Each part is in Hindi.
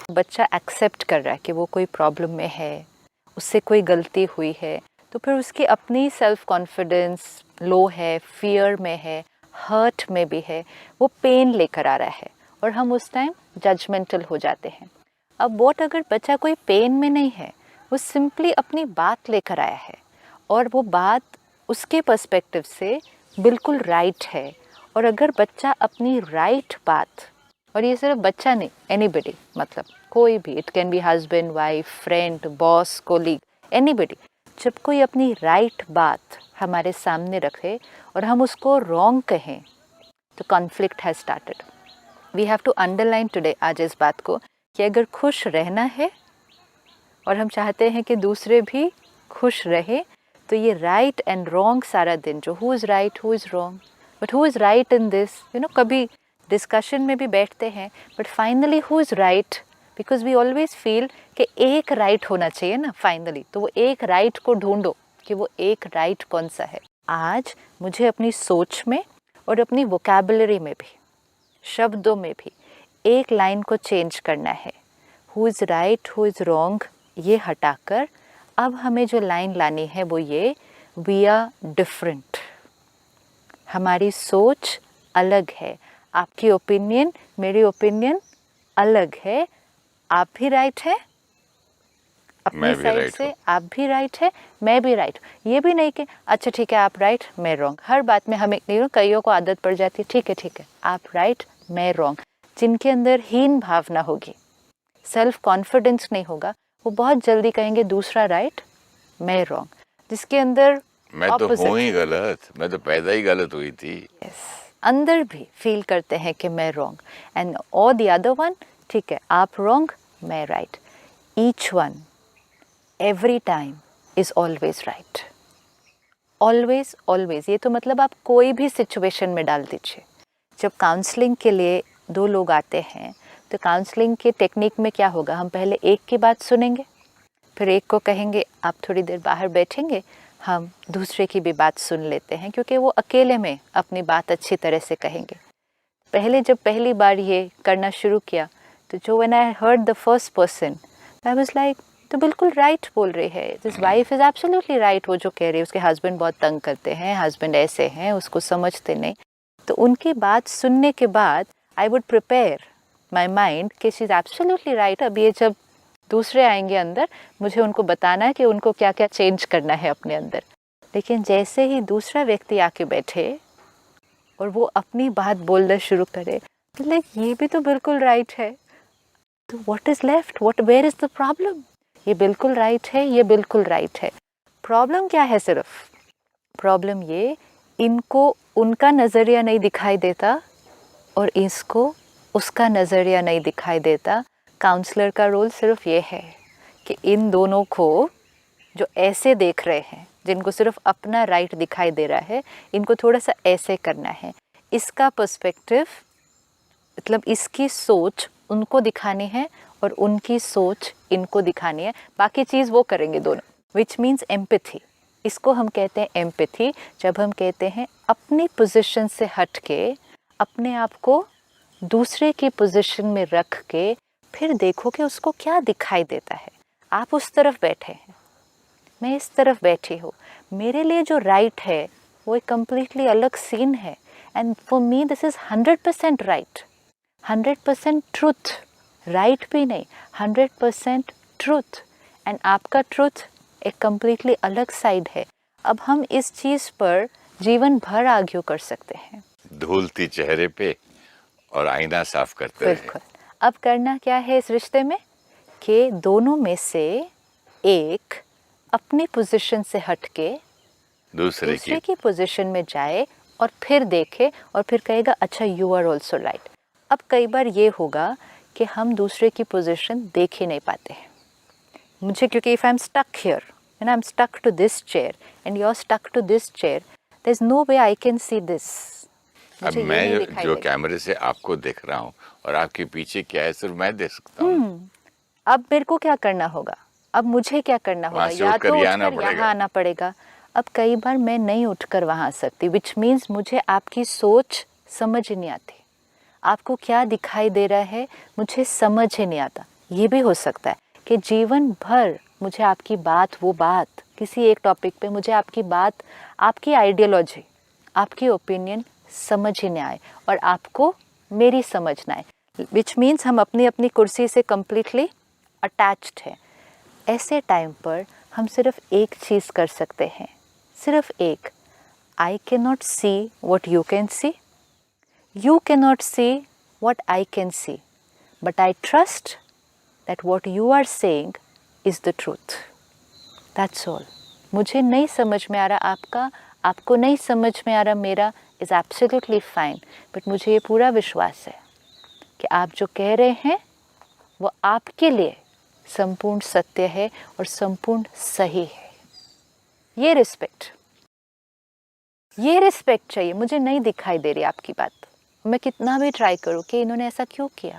बच्चा एक्सेप्ट कर रहा है कि वो कोई प्रॉब्लम में है, उससे कोई गलती हुई है, तो फिर उसकी अपनी सेल्फ कॉन्फिडेंस लो है, फियर में है, हर्ट में भी है, वो पेन लेकर आ रहा है और हम उस टाइम जजमेंटल हो जाते हैं। अब वॉट अगर बच्चा कोई पेन में नहीं है, वो सिंपली अपनी बात लेकर आया है और वो बात उसके पर्सपेक्टिव से बिल्कुल राइट है, और अगर बच्चा अपनी राइट बात, और ये सिर्फ बच्चा नहीं, एनीबडी, मतलब कोई भी, it can be husband, wife, friend, boss, colleague, anybody, जब कोई अपनी राइट बात हमारे सामने रखे और हम उसको रॉन्ग कहें तो conflict has started. We have to underline today, आज इस बात को, कि अगर खुश रहना है और हम चाहते हैं कि दूसरे भी खुश रहे, तो ये राइट एंड रॉन्ग सारा दिन जो who is right, who is wrong, but who is right in this, कभी डिस्कशन में भी बैठते हैं, but finally who is right, because we always feel कि एक राइट होना चाहिए ना फाइनली, तो वो एक राइट को ढूंढो कि वो एक राइट कौन सा है। आज मुझे अपनी सोच में और अपनी वोकैबुलरी में भी, शब्दों में भी एक लाइन को चेंज करना है। Who is right, who is wrong, ये हटाकर अब हमें जो लाइन लानी है वो ये, वी आर डिफरेंट, हमारी सोच अलग है, आपकी ओपिनियन, मेरी ओपिनियन अलग है, आप भी राइट है अपनी साइड से, आप भी राइट है, मैं भी राइट। ये भी नहीं कि अच्छा ठीक है आप राइट मैं रॉन्ग, हर बात में हमें कईयों को आदत पड़ जाती है, ठीक है आप राइट मैं रॉन्ग। जिनके अंदर हीन भावना होगी, सेल्फ कॉन्फिडेंस नहीं होगा, वो बहुत जल्दी कहेंगे दूसरा राइट मैं रॉन्ग। जिसके अंदर मैं तो हूँ ही गलत, मैं तो पैदा ही गलत हुई थी, अंदर भी फील करते हैं कि मैं रॉन्ग, एंड और द अदर वन, ठीक है आप रॉन्ग मैं right. Each one every time is always right, always always. ये तो मतलब आप कोई भी सिचुएशन में डाल दीजिए। जब काउंसलिंग के लिए दो लोग आते हैं तो काउंसलिंग के टेक्निक में क्या होगा, हम पहले एक की बात सुनेंगे, फिर एक को कहेंगे आप थोड़ी देर बाहर बैठेंगे, हम दूसरे की भी बात सुन लेते हैं, क्योंकि वो अकेले में अपनी बात अच्छी तरह से कहेंगे। पहले जब पहली बार ये करना शुरू किया तो जो when I heard the first person, I was like तो बिल्कुल राइट बोल रही है, this wife is absolutely right, वो जो कह रही है उसके हस्बैंड बहुत तंग करते हैं, हस्बैंड ऐसे हैं, उसको समझते नहीं। तो उनकी बात सुनने के बाद I would prepare my mind कि शी इज़ एब्सोल्युटली राइट। अब ये जब दूसरे आएंगे अंदर, मुझे उनको बताना है कि उनको क्या क्या चेंज करना है अपने अंदर। लेकिन जैसे ही दूसरा व्यक्ति आके बैठे और वो अपनी बात बोलना शुरू करे, तो लाइक ये भी तो बिल्कुल राइट है, तो what is left, where is the problem. ये बिल्कुल राइट है, ये बिल्कुल राइट है। प्रॉब्लम क्या है, सिर्फ प्रॉब्लम ये, इनको उनका नज़रिया नहीं दिखाई देता और इसको उसका नज़रिया नहीं दिखाई देता। काउंसलर का रोल सिर्फ ये है कि इन दोनों को जो ऐसे देख रहे हैं, जिनको सिर्फ अपना राइट दिखाई दे रहा है, इनको थोड़ा सा ऐसे करना है। इसका पर्सपेक्टिव, मतलब इसकी सोच उनको दिखानी है और उनकी सोच इनको दिखानी है, बाकी चीज़ वो करेंगे दोनों, विच मीन्स एम्पैथी। इसको हम कहते हैं एम्पैथी, जब हम कहते हैं अपनी पोजीशन से हट के अपने आप को दूसरे की पोजीशन में रख के फिर देखो कि उसको क्या दिखाई देता है। आप उस तरफ बैठे हैं, मैं इस तरफ बैठी हूँ, मेरे लिए जो राइट है वो एक कम्प्लीटली अलग सीन है, and for me this is 100% right, 100% truth, right भी नहीं, 100% ट्रूथ, एंड आपका ट्रूथ एक कम्प्लीटली अलग साइड है। अब हम इस चीज़ पर जीवन भर आर्ग्यू कर सकते हैं, धूलती चेहरे पे और आईना साफ करते रहे। बिल्कुल। अब करना क्या है इस रिश्ते में कि दोनों में से एक अपनी पोजीशन से हटके दूसरे की पोजीशन में जाए और फिर देखे और फिर कहेगा अच्छा यू आर ऑल्सो राइट। अब कई बार ये होगा कि हम दूसरे की पोजीशन देख ही नहीं पाते हैं। मुझे क्योंकि if I am stuck here and I am stuck to this chair and you are stuck to this chair, there is no way I can see this. अब मैं जो कैमरे से आपको देख रहा हूँ और आपके पीछे क्या है सिर्फ मैं देख सकता हूँ। अब मेरे को क्या करना होगा, अब मुझे क्या करना होगा, या तो उठकर यहाँ आना पड़ेगा। अब कई बार मैं नहीं उठकर वहाँ आ सकती, विच मीन्स मुझे आपकी सोच समझ ही नहीं आती, आपको क्या दिखाई दे रहा है मुझे समझ ही नहीं आता। ये भी हो सकता है कि जीवन भर मुझे आपकी बात, वो बात, किसी एक टॉपिक पे मुझे आपकी बात, आपकी आइडियोलॉजी, आपकी ओपिनियन समझ ही नहीं आए और आपको मेरी समझ ना आए, विच मीन्स हम अपनी अपनी कुर्सी से कम्प्लीटली अटैच्ड हैं। ऐसे टाइम पर हम सिर्फ एक चीज़ कर सकते हैं, सिर्फ एक, I can not see what you can see, you cannot see what I can see, but I trust that what you are saying is the truth. That's all. मुझे नहीं समझ में आ रहा आपका, आपको नहीं समझ में आ रहा मेरा, is absolutely fine. But मुझे ये पूरा विश्वास है कि आप जो कह रहे हैं वो आपके लिए संपूर्ण सत्य है और संपूर्ण सही है। ये रिस्पेक्ट चाहिए। मुझे नहीं दिखाई दे रही आपकी बात, मैं कितना भी ट्राई करूँ कि इन्होंने ऐसा क्यों किया,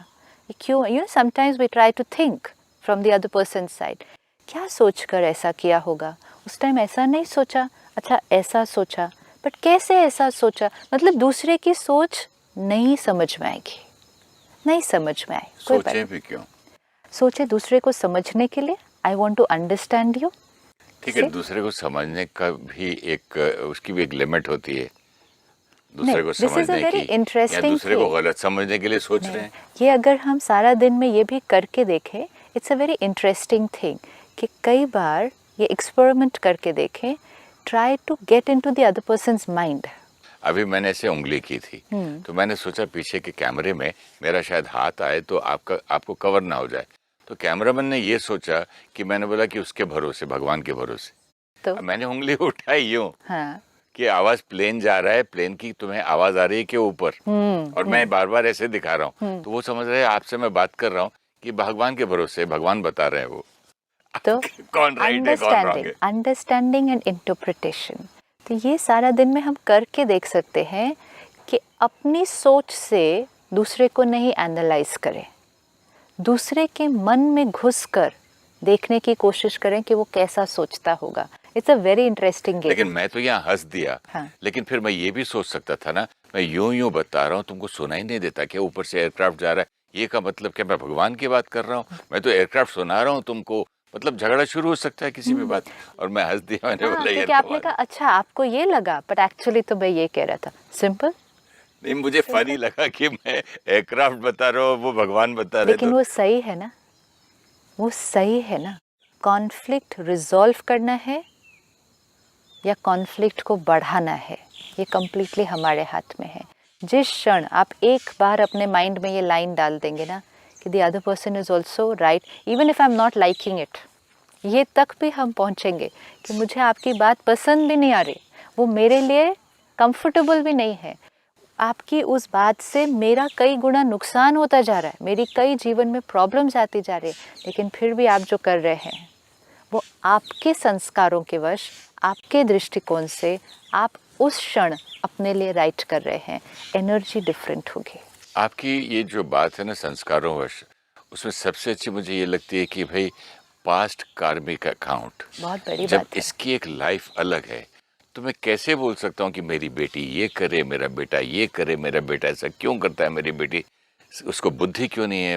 ये क्यों, you know sometimes we try to think from the other person side, क्या सोचकर ऐसा किया होगा, उस टाइम ऐसा नहीं सोचा, अच्छा ऐसा सोचा, बट कैसे ऐसा सोचा, मतलब दूसरे की सोच नहीं समझ में आएगी, नहीं समझ में आए, कोई सोचे भी क्यों, सोचे दूसरे को समझने के लिए, I want to understand you. ठीक है, दूसरे को समझने का भी एक, उसकी भी एक लिमिट होती है, दूसरे को समझने की, या दूसरे को गलत समझने के लिए सोच रहे हैं। ये अगर हम सारा दिन में ये भी करके देखें, it's a very interesting thing कि कई बार ये एक्सपेरिमेंट करके देखें, try to get into the other person's mind. अभी मैंने ऐसे उंगली की थी, तो मैंने सोचा पीछे के कैमरे में मेरा शायद हाथ आए तो आपको कवर ना हो जाए, तो कैमरामैन ने ये सोचा कि मैंने बोला कि उसके भरोसे, भगवान के भरोसे, तो मैंने उंगली उठाई यूं, हाँ, कि आवाज प्लेन जा रहा है, प्लेन की तुम्हें आवाज आ रही है कि ऊपर, और मैं बार बार ऐसे दिखा रहा हूँ, तो वो समझ रहे हैं आपसे मैं बात कर रहा हूँ कि भगवान के भरोसे, भगवान बता रहे हैं वो, तो कौन राइट है कौन रॉन्ग है। अंडरस्टैंडिंग एंड इंटरप्रिटेशन, तो ये सारा दिन में हम करके देख सकते हैं कि अपनी सोच से दूसरे को नहीं एनालाइज करें, दूसरे के मन में घुसकर देखने की कोशिश करें कि वो कैसा सोचता होगा। It's a very interesting game. लेकिन मैं तो यहाँ हंस दिया, हाँ। लेकिन फिर मैं ये भी सोच सकता था ना, मैं यूं बता रहा हूँ, तुमको सुनाई नहीं देता क्या ऊपर से एयरक्राफ्ट जा रहा है, ये का मतलब क्या मैं भगवान की बात कर रहा हूँ, मैं तो एयरक्राफ्ट सुना रहा हूँ तुमको, मतलब झगड़ा शुरू हो सकता है किसी भी बात, और मैं हंस दिया, मैंने बोला क्योंकि आपने कहा अच्छा आपको ये लगा, बट एक्चुअली तो मैं ये कह रहा था, सिंपल। नहीं, मुझे फनी लगा कि मैं एयरक्राफ्ट बता रहा हूँ, वो भगवान बता रहे, लेकिन वो सही है ना, वो सही है ना। कॉन्फ्लिक्ट रिजॉल्व करना है या कॉन्फ्लिक्ट को बढ़ाना है, ये कम्प्लीटली हमारे हाथ में है। जिस क्षण आप एक बार अपने माइंड में ये लाइन डाल देंगे ना कि the other person is also right, even if I am not liking it, ये तक भी हम पहुँचेंगे कि मुझे आपकी बात पसंद भी नहीं आ रही, वो मेरे लिए कंफर्टेबल भी नहीं है, आपकी उस बात से मेरा कई गुना नुकसान होता जा रहा है, मेरी कई जीवन में प्रॉब्लम्स आती जा रही है, लेकिन फिर भी आप जो कर रहे हैं वो आपके संस्कारों के वश, आपके दृष्टिकोण से आप उस क्षण अपने लिए राइट कर रहे हैं, एनर्जी डिफरेंट होगी। आपकी ये जो बात है ना संस्कारों वश, उसमें सबसे अच्छी मुझे ये लगती है कि भाई पास्ट कार्मिक अकाउंट, बहुत बड़ी जब बात है। इसकी एक लाइफ अलग है, तो मैं कैसे बोल सकता हूँ कि मेरी बेटी ये करे, मेरा बेटा ये करे, मेरा बेटा ऐसा क्यों करता है, मेरी बेटी उसको बुद्धि क्यों नहीं है,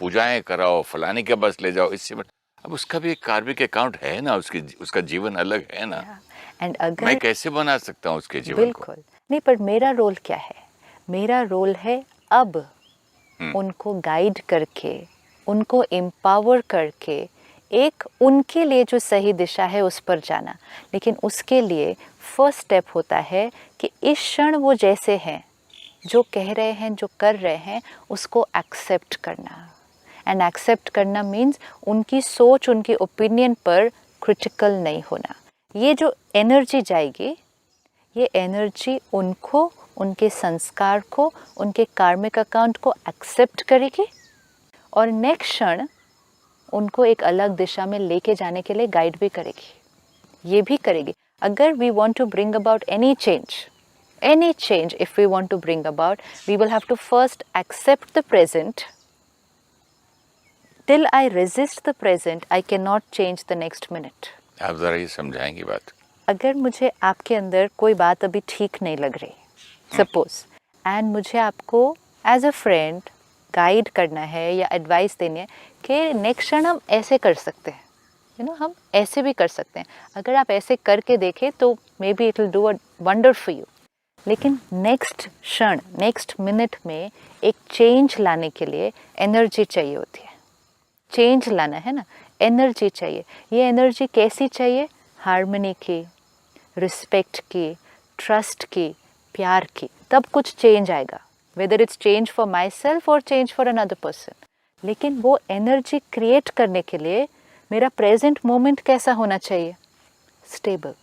पूजाएं कराओ, फलाने के पास ले जाओ, इससे अब उसका भी एक कार्मिक अकाउंट है ना, उसका जीवन अलग है ना, एंड अगर मैं कैसे बना सकता हूँ उसके जीवन को? बिल्कुल नहीं, पर मेरा रोल क्या है, मेरा रोल है अब उनको गाइड करके, उनको एम्पावर करके एक उनके लिए जो सही दिशा है उस पर जाना। लेकिन उसके लिए फर्स्ट स्टेप होता है कि इस क्षण वो जैसे हैं, जो कह रहे हैं, जो कर रहे हैं, उसको एक्सेप्ट करना। एंड एक्सेप्ट करना मीन्स उनकी सोच, उनकी ओपिनियन पर क्रिटिकल नहीं होना। ये जो एनर्जी जाएगी, ये एनर्जी उनको, उनके संस्कार को, उनके कार्मिक अकाउंट को एक्सेप्ट करेगी और नेक्स्ट क्षण उनको एक अलग दिशा में लेके जाने के लिए गाइड भी करेगी। ये भी करेगी। अगर we want to bring about any change if we want to bring about, we will have to first accept the present. Till I resist the present, I cannot change the next minute. आप जरा ये समझाएंगी बात? अगर मुझे आपके अंदर कोई बात अभी ठीक नहीं लग रही, सपोज, एंड मुझे आपको एज अ फ्रेंड गाइड करना है या एडवाइस देनी है कि नेक्स्ट क्षण हम ऐसे कर सकते हैं, हम ऐसे भी कर सकते हैं, अगर आप ऐसे करके देखें तो may be it will do a wonder for you. लेकिन नेक्स्ट क्षण, नेक्स्ट मिनट में एक चेंज लाने के लिए एनर्जी चाहिए होती है। चेंज लाना है ना, एनर्जी चाहिए। ये एनर्जी कैसी चाहिए? हार्मनी की, रिस्पेक्ट की, ट्रस्ट की, प्यार की, तब कुछ चेंज आएगा। Whether it's change for my self और चेंज फॉर अनदर पर्सन। लेकिन वो एनर्जी क्रिएट करने के लिए मेरा प्रेजेंट मोमेंट कैसा होना चाहिए? स्टेबल।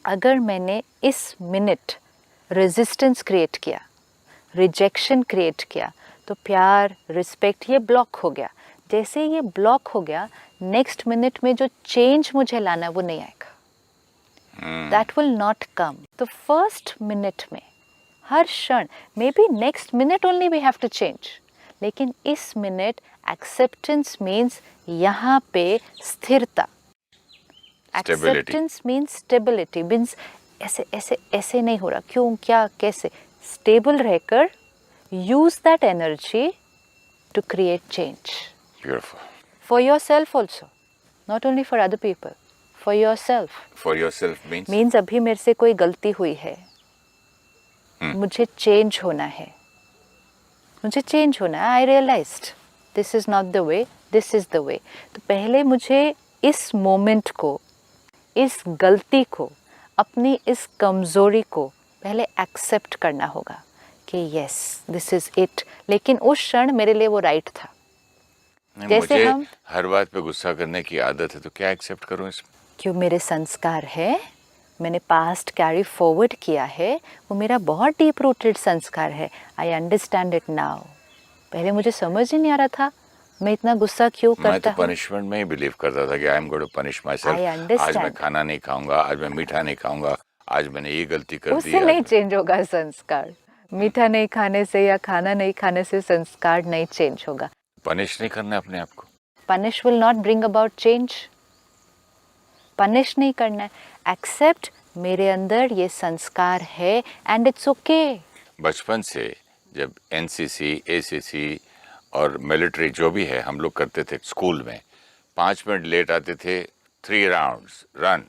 अगर मैंने इस मिनट रेजिस्टेंस क्रिएट किया, रिजेक्शन क्रिएट किया, तो प्यार, रिस्पेक्ट ये ब्लॉक हो गया। जैसे ये ब्लॉक हो गया, नेक्स्ट मिनट में जो चेंज मुझे लाना वो नहीं आएगा, दैट विल नॉट कम। तो फर्स्ट मिनट में, हर क्षण, maybe next minute only we have to change, लेकिन इस मिनट एक्सेप्टेंस मीन्स यहाँ पे स्थिरता। एक्सेप्टेंस मीन्स स्टेबिलिटी, मीन्स ऐसे ऐसे ऐसे नहीं हो रहा, क्यों, क्या, कैसे, स्टेबल रहकर use that energy to create change. Beautiful. For yourself also, not only for other people, for yourself. For yourself means अभी मेरे से कोई गलती हुई है, मुझे चेंज होना है, मुझे चेंज होना है। I realised this is not the way, this is the way. तो पहले मुझे इस मोमेंट को, इस गलती को, अपनी इस कमज़ोरी को पहले एक्सेप्ट करना होगा कि यस दिस इज़ इट। लेकिन उस क्षण मेरे लिए वो राइट था। जैसे मुझे हम हर बात पे गुस्सा करने की आदत है, तो क्या एक्सेप्ट करूं इसमें? क्यों, मेरे संस्कार है, मैंने पास्ट कैरी फॉरवर्ड किया है, वो मेरा बहुत डीप रूटेड संस्कार है। I understand it now. पहले मुझे समझ ही नहीं आ रहा था मैं इतना गुस्सा क्यों करता हूँ। मैं तो पनिशमेंट में ही बिलीव करता था कि I am going to punish myself. आज मैं खाना नहीं खाऊंगा, आज मैं मीठा नहीं खाऊंगा, आज मैंने ये गलती कर दी। उससे नहीं चेंज होगा संस्कार। मीठा नहीं खाने से या खाना नहीं खाने से संस्कार नहीं चेंज होगा। पनिश नहीं करना अपने आप को। Punish will not bring about change. Punish नहीं करना है, एक्सेप्ट मेरे अंदर ये संस्कार है एंड इट्स ओके। बचपन से जब एनसीसी, एसीसी और मिलिट्री जो भी है हम लोग करते थे स्कूल में, 5 मिनट लेट आते थे 3 राउंड्स रन,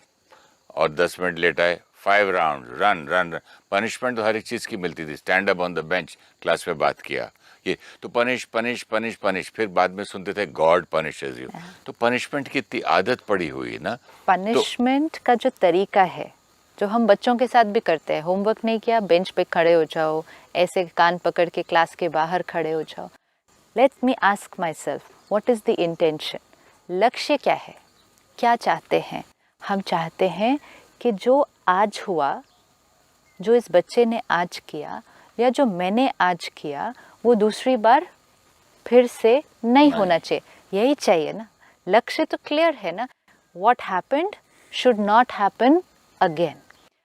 और 10 मिनट लेट आए 5 राउंड रन रन। पनिशमेंट तो हर एक चीज़ की मिलती थी। Stand up on the bench, class में बात किया, ये तो पनिश पनिश पनिश पनिश। फिर बाद में सुनते थे गॉड पनिशेस यू। तो पनिशमेंट की इतनी आदत पड़ी हुई है ना। पनिशमेंट का जो तरीका है, जो हम बच्चों के साथ भी करते हैं, होमवर्क नहीं किया बेंच पे खड़े हो जाओ, ऐसे कान पकड़ के क्लास के बाहर खड़े हो जाओ। Let me ask my self, what is the intention? लक्ष्य क्या है? क्या चाहते हैं? हम चाहते हैं कि जो आज हुआ, जो इस बच्चे ने आज किया या जो मैंने आज किया, वो दूसरी बार फिर से नहीं होना चाहिए। यही चाहिए ना, लक्ष्य तो क्लियर है ना। What happened should not happen again.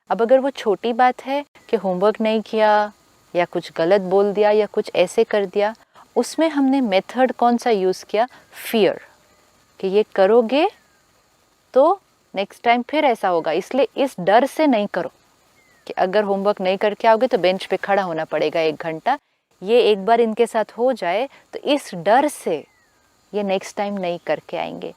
अब अगर वो छोटी बात है कि होमवर्क नहीं किया या कुछ गलत बोल दिया या कुछ ऐसे कर दिया, उसमें हमने मेथड कौन सा यूज़ किया? फियर, कि ये करोगे तो नेक्स्ट टाइम फिर ऐसा होगा, इसलिए इस डर से नहीं करो कि अगर होमवर्क नहीं करके आओगे तो बेंच पे खड़ा होना पड़ेगा 1 घंटा। ये एक बार इनके साथ हो जाए तो इस डर से ये नेक्स्ट टाइम नहीं करके आएंगे।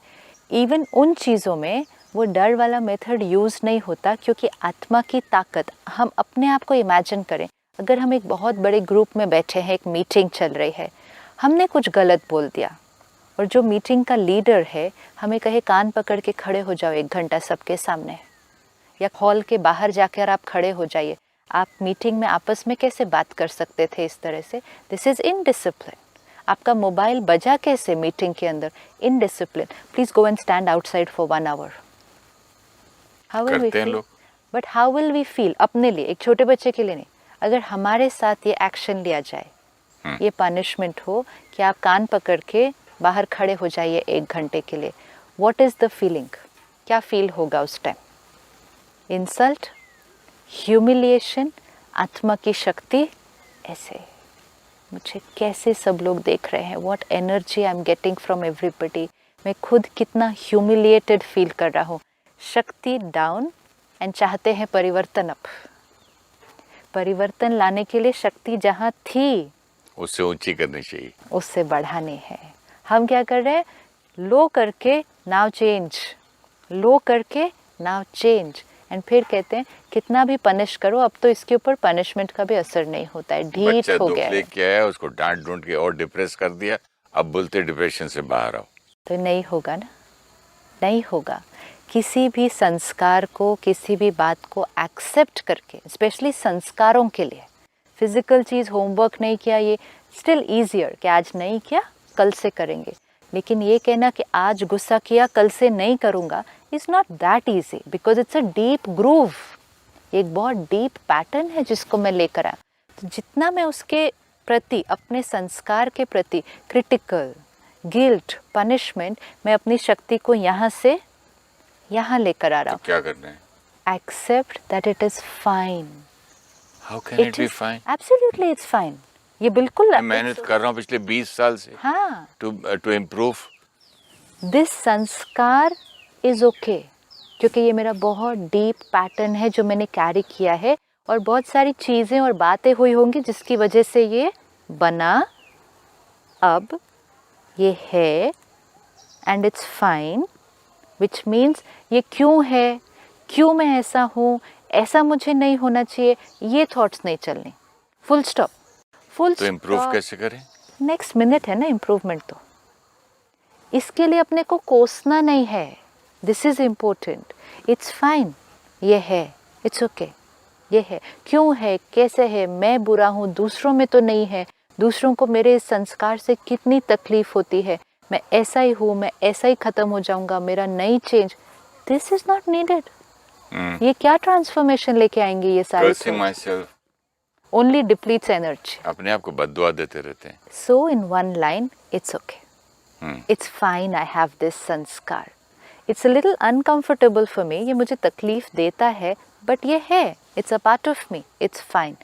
इवन उन चीज़ों में वो डर वाला मेथड यूज़ नहीं होता, क्योंकि आत्मा की ताकत, हम अपने आप को इमेजिन करें, अगर हम एक बहुत बड़े ग्रुप में बैठे हैं, एक मीटिंग चल रही है, हमने कुछ गलत बोल दिया और जो मीटिंग का लीडर है हमें कहे कान पकड़ के खड़े हो जाओ 1 घंटा सबके सामने, या हॉल के बाहर जाकर आप खड़े हो जाइए। आप मीटिंग में आपस में कैसे बात कर सकते थे इस तरह से? This is indiscipline. आपका मोबाइल बजा कैसे मीटिंग के अंदर? Indiscipline. Please go and stand outside for 1 hour. How will we feel? But how will we feel अपने लिए, एक छोटे बच्चे के लिए नहीं। अगर हमारे साथ ये एक्शन लिया जाए, ये पनिशमेंट हो कि आप कान पकड़ के बाहर खड़े हो जाइए 1 घंटे के लिए, व्हाट इज़ द फीलिंग? क्या फील होगा उस टाइम? इंसल्ट, ह्यूमिलिएशन, आत्मा की शक्ति। ऐसे मुझे कैसे सब लोग देख रहे हैं, what energy I am getting from everybody. मैं खुद कितना ह्यूमिलिएटेड फील कर रहा हूँ। शक्ति डाउन एंड चाहते हैं परिवर्तन अप। परिवर्तन लाने के लिए शक्ति जहाँ थी उससे ऊंची करनी चाहिए। उससे बढ़ानी है। हम क्या कर रहे हैं, लो करके नाउ चेंज, लो करके नाउ चेंज, एंड फिर कहते हैं कितना भी पनिश करो अब तो इसके ऊपर पनिशमेंट का भी असर नहीं होता है, ढीठ बच्चा हो दुख गया है। लेके आया, उसको डांट ढूंढ के और डिप्रेस कर दिया, अब बोलते डिप्रेशन से बाहर आओ। तो नहीं होगा ना, नहीं होगा। किसी भी संस्कार को, किसी भी बात को एक्सेप्ट करके, स्पेशली संस्कारों के लिए, फिजिकल चीज़ होमवर्क नहीं किया ये स्टिल ईजियर कि आज नहीं किया कल से करेंगे, लेकिन ये कहना कि आज गुस्सा किया कल से नहीं करूँगा is not that easy, because it's a deep groove. एक बहुत डीप पैटर्न है जिसको मैं लेकर आया। तो जितना मैं उसके प्रति, अपने संस्कार के प्रति क्रिटिकल, गिल्ट, पनिशमेंट, मैं अपनी शक्ति को यहाँ से यहाँ लेकर आ रहा तो हूँ। क्या करना है? Accept that it is fine. How can it be fine? Absolutely it's fine. ये बिल्कुल मैं मेहनत कर रहा हूँ पिछले 20 साल से हाँ, टू इम्प्रूव। दिस संस्कार इज ओके, क्योंकि ये मेरा बहुत डीप पैटर्न है जो मैंने कैरी किया है, और बहुत सारी चीज़ें और बातें हुई होंगी जिसकी वजह से ये बना, अब ये है, and it's fine, which means ये क्यों है, क्यों मैं ऐसा हूँ, ऐसा मुझे नहीं होना चाहिए, ये थॉट्स नहीं चलने। फुल स्टॉप, फुल तो इम्प्रूव कैसे करें? नेक्स्ट मिनट है ना इम्प्रूवमेंट। तो इसके लिए अपने को कोसना नहीं है। This is important. It's fine, ये है, इट्स ओके, ये है, क्यों है, कैसे है, मैं बुरा हूँ, दूसरों में तो नहीं है, दूसरों को मेरे इस संस्कार से कितनी तकलीफ होती है, मैं ऐसा ही हूँ, मैं ऐसा ही खत्म हो जाऊंगा, मेरा नहीं change. This is not needed. ये क्या ट्रांसफॉर्मेशन लेके आएंगे ये सारे? Cursing myself, only depletes energy. अपने आप को बद्दुआ देते रहते हैं। So in one line, it's okay. It's fine, I have this संस्कार. It's a little uncomfortable for me. ये मुझे तकलीफ देता है, but ये है. It's a part of me. It's fine.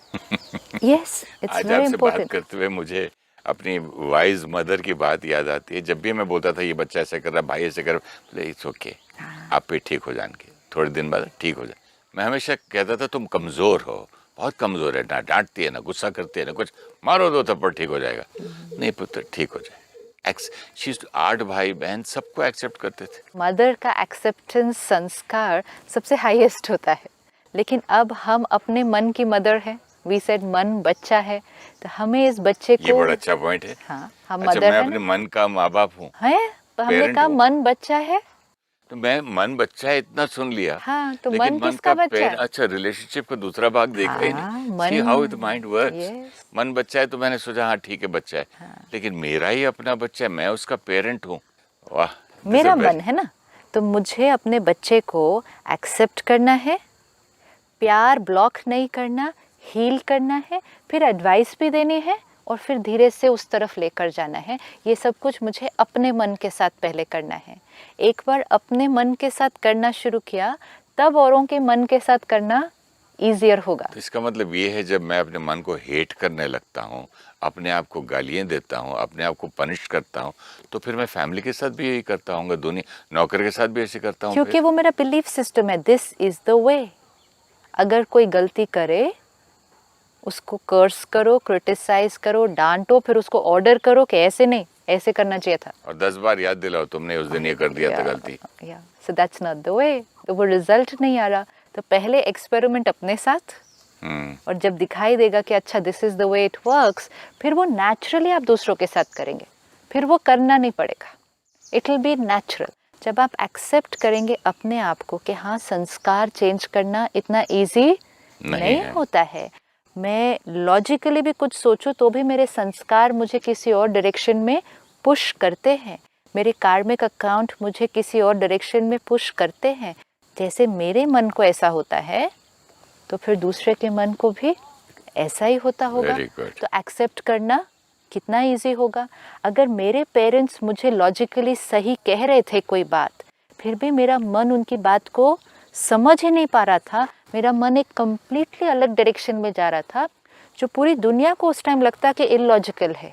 Yes, it's आज very आपसे बात important. करते हुए मुझे अपनी वाइज मदर की बात याद आती है। जब भी मैं बोलता था ये बच्चा ऐसा कर रहा, भाई ऐसे कर, बोले इट्स ओके, आप पे ठीक हो जाएंगे, थोड़े दिन बाद ठीक हो जाए। मैं हमेशा कहता था तुम कमज़ोर हो, बहुत कमज़ोर है, ना डांटती है, ना गुस्सा करती है, ना कुछ, मारो दो थप्पड़ ठीक हो जाएगा। नहीं पुत्र, ठीक हो जाए। 8 भाई बहन सबको एक्सेप्ट करते थे। मदर का एक्सेप्टेंस संस्कार सबसे हाईएस्ट होता है, लेकिन अब हम अपने मन की मदर है। वी सेड मन बच्चा है, तो हमें इस बच्चे को, ये बड़ा अच्छा पॉइंट है। हाँ, हम अच्छा, मदर मैं है अपने ना? मन का माँ बाप हूँ, है, तो हमने parent कहा हूँ। मन बच्चा है। तो मैं मन बच्चा है इतना सुन लिया, हाँ, तो लेकिन मन किसका बच्चा है? अच्छा, रिलेशनशिप का दूसरा भाग देखा ही हाँ, नहीं। मन- See how the mind works। Yes। मन बच्चा है तो मैंने सोचा हाँ ठीक है बच्चा है, लेकिन मेरा ही अपना बच्चा है, मैं उसका पेरेंट हूँ। वाह, this is मेरा a very- मन है ना, तो मुझे अपने बच्चे को एक्सेप्ट करना है, प्यार ब्लॉक नहीं करना, हील करना है, फिर एडवाइस भी देनी है, और फिर धीरे से उस तरफ लेकर जाना है। ये सब कुछ मुझे अपने मन के साथ पहले करना है। एक बार अपने मन के साथ करना शुरू किया, तब औरों के मन के साथ करना ईजियर होगा। तो इसका मतलब ये है, जब मैं अपने मन को हेट करने लगता हूँ, अपने आप को गालियाँ देता हूँ, अपने आप को पनिश करता हूँ, तो फिर मैं फैमिली के साथ भी यही करता हूँ, दुनिया नौकर के साथ भी ऐसे करता हूँ। क्योंकि वो मेरा बिलीफ सिस्टम है, दिस इज द वे। अगर कोई गलती करे, उसको कर्स करो, क्रिटिसाइज करो, डांटो, फिर उसको ऑर्डर करो कि ऐसे नहीं, ऐसे करना चाहिए था, और 10 बार याद दिलाओ तुमने उस दिन ये कर दिया था गलती। So that's not the way. तो वो रिजल्ट नहीं आ रहा, तो पहले एक्सपेरिमेंट अपने साथ, और जब दिखाई देगा कि अच्छा this is the way it works, फिर वो नेचुरली आप दूसरों के साथ करेंगे, फिर वो करना नहीं पड़ेगा, इट विल बी नेचुरल। जब आप एक्सेप्ट करेंगे अपने आप को कि हाँ, संस्कार चेंज करना इतना ईजी नहीं होता है। मैं लॉजिकली भी कुछ सोचूं तो भी मेरे संस्कार मुझे किसी और डायरेक्शन में पुश करते हैं, मेरे कार्मिक अकाउंट मुझे किसी और डायरेक्शन में पुश करते हैं। जैसे मेरे मन को ऐसा होता है, तो फिर दूसरे के मन को भी ऐसा ही होता होगा। तो एक्सेप्ट करना कितना इजी होगा। अगर मेरे पेरेंट्स मुझे लॉजिकली सही कह रहे थे कोई बात, फिर भी मेरा मन उनकी बात को समझ ही नहीं पा रहा था, मेरा मन एक कम्प्लीटली अलग डायरेक्शन में जा रहा था, जो पूरी दुनिया को उस टाइम लगता कि इलॉजिकल है,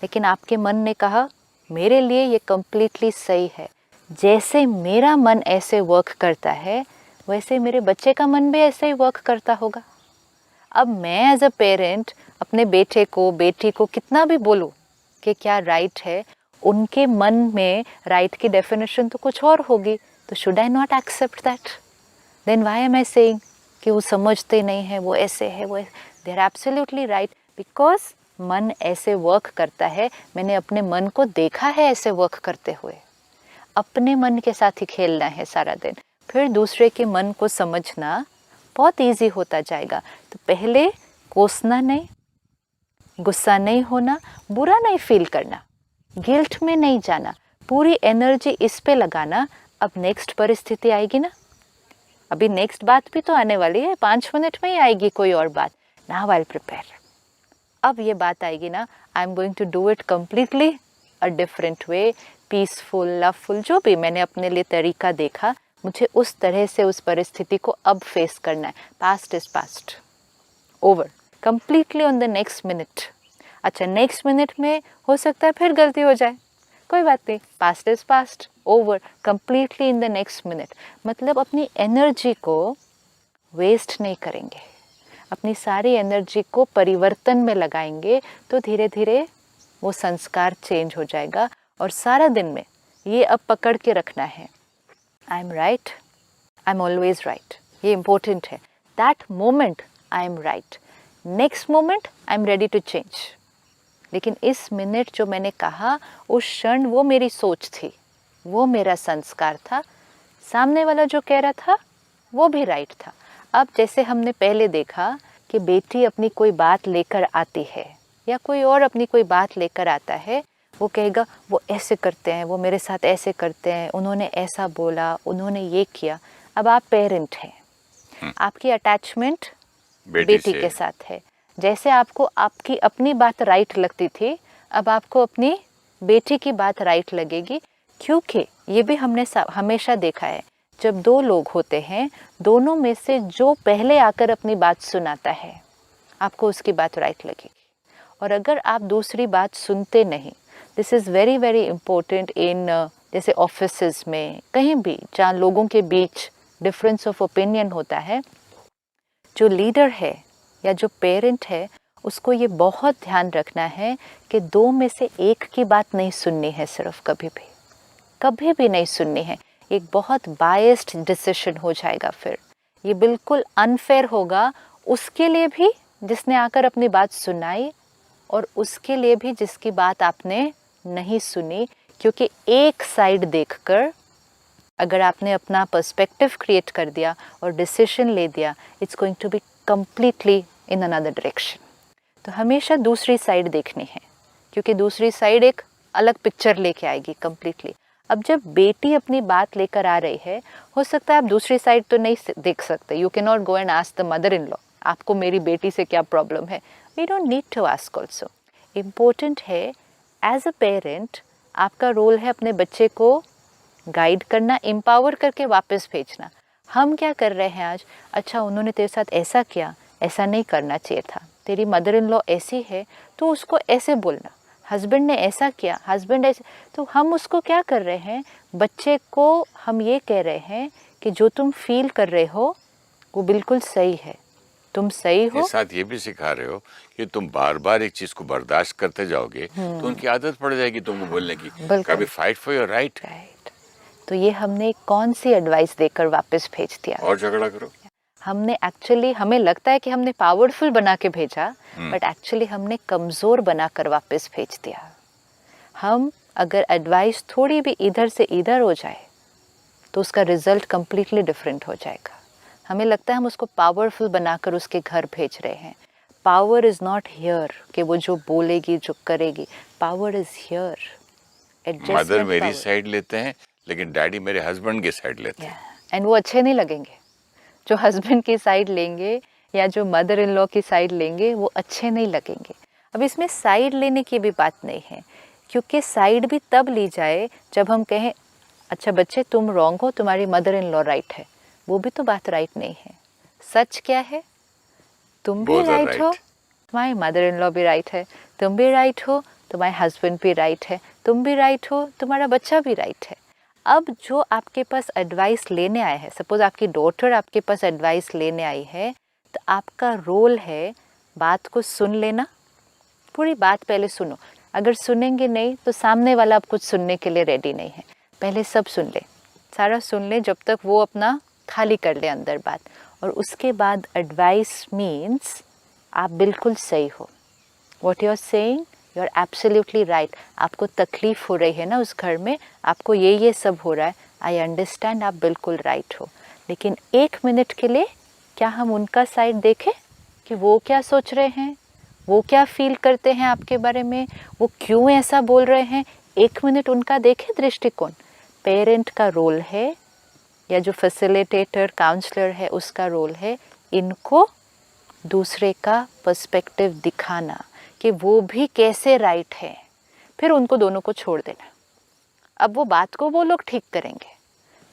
लेकिन आपके मन ने कहा मेरे लिए ये कम्प्लीटली सही है। जैसे मेरा मन ऐसे वर्क करता है, वैसे मेरे बच्चे का मन भी ऐसे ही वर्क करता होगा। अब मैं एज अ पेरेंट अपने बेटे को बेटी को कितना भी बोलूँ कि क्या राइट है, उनके मन में राइट की डेफिनेशन तो कुछ और होगी, तो should I not accept that? Then why am I saying कि वो समझते नहीं है, वो ऐसे है, वो they are absolutely right, because मन ऐसे वर्क करता है। मैंने अपने मन को देखा है ऐसे वर्क करते हुए। अपने मन के साथ ही खेलना है सारा दिन, फिर दूसरे के मन को समझना बहुत इजी होता जाएगा। तो पहले कोसना नहीं, गुस्सा नहीं होना, बुरा नहीं फील करना, गिल्ट में नहीं जाना, पूरी एनर्जी इस पे लगाना। अब नेक्स्ट परिस्थिति आएगी ना, अभी नेक्स्ट बात भी तो आने वाली है, 5 मिनट में ही आएगी कोई और बात। Now I will prepare. अब ये बात आएगी ना, I am going to do it completely a different way, peaceful, loveful, जो भी मैंने अपने लिए तरीका देखा, मुझे उस तरह से उस परिस्थिति को अब फेस करना है। Past is past, over, completely on the next minute. अच्छा, नेक्स्ट मिनट में हो सकता है फिर गलती हो जाए, कोई बात नहीं, past is past, over, completely in the next minute. मतलब अपनी एनर्जी को वेस्ट नहीं करेंगे, अपनी सारी एनर्जी को परिवर्तन में लगाएंगे, तो धीरे धीरे वो संस्कार चेंज हो जाएगा। और सारा दिन में ये अब पकड़ के रखना है, I am right, I am always right, ये इम्पोर्टेंट है। That moment I am right, next moment I am ready to change. लेकिन इस मिनट जो मैंने कहा, उस क्षण वो मेरी सोच थी, वो मेरा संस्कार था, सामने वाला जो कह रहा था वो भी राइट था। अब जैसे हमने पहले देखा कि बेटी अपनी कोई बात लेकर आती है या कोई और अपनी कोई बात लेकर आता है, वो कहेगा वो ऐसे करते हैं, वो मेरे साथ ऐसे करते हैं, उन्होंने ऐसा बोला, उन्होंने ये किया। अब आप पेरेंट हैं, आपकी अटैचमेंट बेटी के साथ है। जैसे आपको आपकी अपनी बात राइट लगती थी, अब आपको अपनी बेटी की बात राइट लगेगी, क्योंकि ये भी हमने हमेशा देखा है, जब दो लोग होते हैं, दोनों में से जो पहले आकर अपनी बात सुनाता है, आपको उसकी बात राइट लगेगी। और अगर आप दूसरी बात सुनते नहीं, this is very very important in जैसे ऑफिसेज में, कहीं भी जहाँ लोगों के बीच डिफरेंस ऑफ ओपिनियन होता है, जो लीडर है या जो पेरेंट है, उसको ये बहुत ध्यान रखना है कि दो में से एक की बात नहीं सुननी है, सिर्फ कभी भी नहीं सुननी है। एक बहुत बायस्ड डिसीजन हो जाएगा, फिर ये बिल्कुल अनफेयर होगा उसके लिए भी जिसने आकर अपनी बात सुनाई, और उसके लिए भी जिसकी बात आपने नहीं सुनी। क्योंकि एक साइड देखकर अगर आपने अपना पर्सपेक्टिव क्रिएट कर दिया और डिसीजन ले दिया, it's going to be completely in another direction. तो हमेशा दूसरी साइड देखनी है, क्योंकि दूसरी साइड एक अलग पिक्चर लेके आएगी कम्प्लीटली। अब जब बेटी अपनी बात लेकर आ रही है, हो सकता है आप दूसरी साइड तो नहीं देख सकते, you can not go and ask the mother in law आपको मेरी बेटी से क्या प्रॉब्लम है। We don't need to ask also. Important है एज अ पेरेंट, आपका रोल है अपने बच्चे को गाइड करना, एम्पावर करके वापस भेजना। हम क्या कर रहे हैं आज, अच्छा उन्होंने तेरे साथ ऐसा किया, ऐसा नहीं करना चाहिए था, तेरी मदर इन लॉ ऐसी है तो उसको ऐसे बोलना, हस्बैंड ने ऐसा किया, हस्बैंड ऐसे, तो हम उसको क्या कर रहे हैं, बच्चे को हम ये कह रहे हैं कि जो तुम फील कर रहे हो वो बिल्कुल सही है, तुम सही हो। साथ ये भी सिखा रहे हो कि तुम बार बार एक चीज को बर्दाश्त करते जाओगे तो उनकी आदत पड़ जाएगी तुमको बोलने की, कभी फाइट फॉर योर राइट। तो ये हमने कौन सी एडवाइस देकर वापस भेज दिया, और झगड़ा करो। हमने एक्चुअली, हमें लगता है कि हमने पावरफुल बना के भेजा, बट एक्चुअली हमने कमज़ोर बनाकर वापस भेज दिया। हम अगर एडवाइस थोड़ी भी इधर से इधर हो जाए तो उसका रिजल्ट कम्प्लीटली डिफरेंट हो जाएगा। हमें लगता है हम उसको पावरफुल बनाकर उसके घर भेज रहे हैं। पावर इज़ नॉट हियर कि वो जो बोलेगी जो करेगी, पावर इज़ हियर। मदर मेरी साइड लेते हैं लेकिन डैडी मेरे हस्बैंड की साइड लेते हैं, एंड वो अच्छे नहीं लगेंगे। जो हस्बैंड की साइड लेंगे या जो मदर इन लॉ की साइड लेंगे, वो अच्छे नहीं लगेंगे। अब इसमें साइड लेने की भी बात नहीं है, क्योंकि साइड भी तब ली जाए जब हम कहें अच्छा बच्चे तुम रॉन्ग हो, तुम्हारी मदर इन लॉ राइट है, वो भी तो बात राइट नहीं है। सच क्या है, तुम भी राइट हो, तुम्हारी मदर इन लॉ भी राइट है, तुम भी राइट हो, तुम्हारे हस्बैंड भी राइट है, तुम भी राइट हो, तुम्हारा बच्चा भी राइट है। अब जो आपके पास एडवाइस लेने आए हैं, सपोज आपकी डॉटर आपके पास एडवाइस लेने आई है, तो आपका रोल है बात को सुन लेना, पूरी बात पहले सुनो। अगर सुनेंगे नहीं तो सामने वाला आप कुछ सुनने के लिए रेडी नहीं है। पहले सब सुन ले, सारा सुन ले, जब तक वो अपना खाली कर ले अंदर बात, और उसके बाद एडवाइस मीन्स आप बिल्कुल सही हो। What you are saying, you are absolutely right. आपको तकलीफ हो रही है ना उस घर में, आपको ये सब हो रहा है, आई अंडरस्टैंड, आप बिल्कुल राइट हो। लेकिन 1 मिनट के लिए क्या हम उनका साइड देखें कि वो क्या सोच रहे हैं, वो क्या फील करते हैं आपके बारे में, वो क्यों ऐसा बोल रहे हैं। 1 मिनट उनका देखें दृष्टिकोण। पेरेंट का रोल है या जो फैसिलिटेटर काउंसलर है उसका रोल है इनको दूसरे का पर्सपेक्टिव दिखाना कि वो भी कैसे राइट है, फिर उनको दोनों को छोड़ देना। अब वो बात को वो लोग ठीक करेंगे,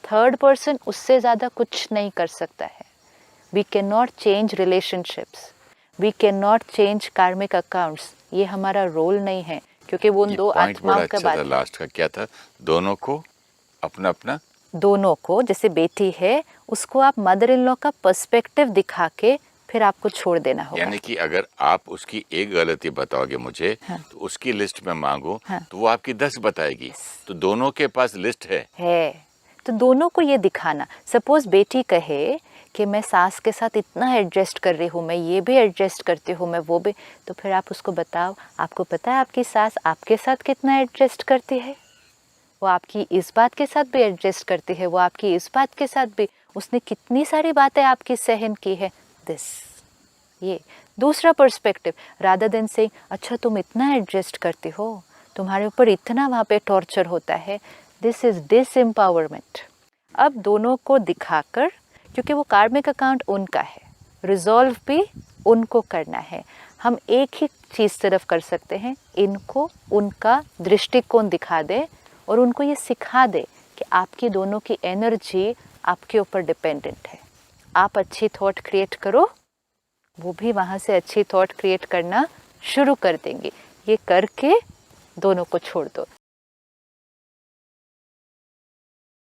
थर्ड पर्सन उससे ज़्यादा कुछ नहीं कर सकता है। We can not change relationships, we can not change karmic accounts, ये हमारा रोल नहीं है, क्योंकि वो उन दो आत्माओं का बात है। लास्ट का क्या था, दोनों को अपना अपना, दोनों को, जैसे बेटी है उसको आप मदर इन लॉ का पर्सपेक्टिव दिखा के फिर आपको छोड़ देना होगा। यानी कि अगर आप उसकी एक गलती बताओगे मुझे, हाँ। तो उसकी लिस्ट में मांगो, हाँ। तो वो आपकी 10 बताएगी। तो दोनों के पास लिस्ट है। तो दोनों को ये दिखाना। सपोज बेटी कहे कि मैं सास के साथ इतना एडजस्ट कर रही हूँ, मैं ये भी एडजस्ट करती हूँ, मैं वो भी, तो फिर आप उसको बताओ, आपको पता है आपकी सास आपके साथ कितना एडजस्ट करती है, वो आपकी इस बात के साथ भी एडजस्ट करती है, वो आपकी इस बात के साथ भी, उसने कितनी सारी बातें आपकी सहन की है। दिस, ये दूसरा पर्सपेक्टिव, रादर देन सेइंग अच्छा तुम इतना एडजस्ट करती हो, तुम्हारे ऊपर इतना वहाँ पे टॉर्चर होता है। This is disempowerment. अब दोनों को दिखाकर, क्योंकि वो कार्मिक अकाउंट उनका है, रिजॉल्व भी उनको करना है, हम एक ही चीज़ तरफ कर सकते हैं, इनको उनका दृष्टिकोण दिखा दे और उनको ये सिखा दे कि आपकी दोनों की एनर्जी आपके ऊपर डिपेंडेंट है। आप अच्छी थॉट क्रिएट करो, वो भी वहाँ से अच्छी थॉट क्रिएट करना शुरू कर देंगे। ये करके दोनों को छोड़ दो।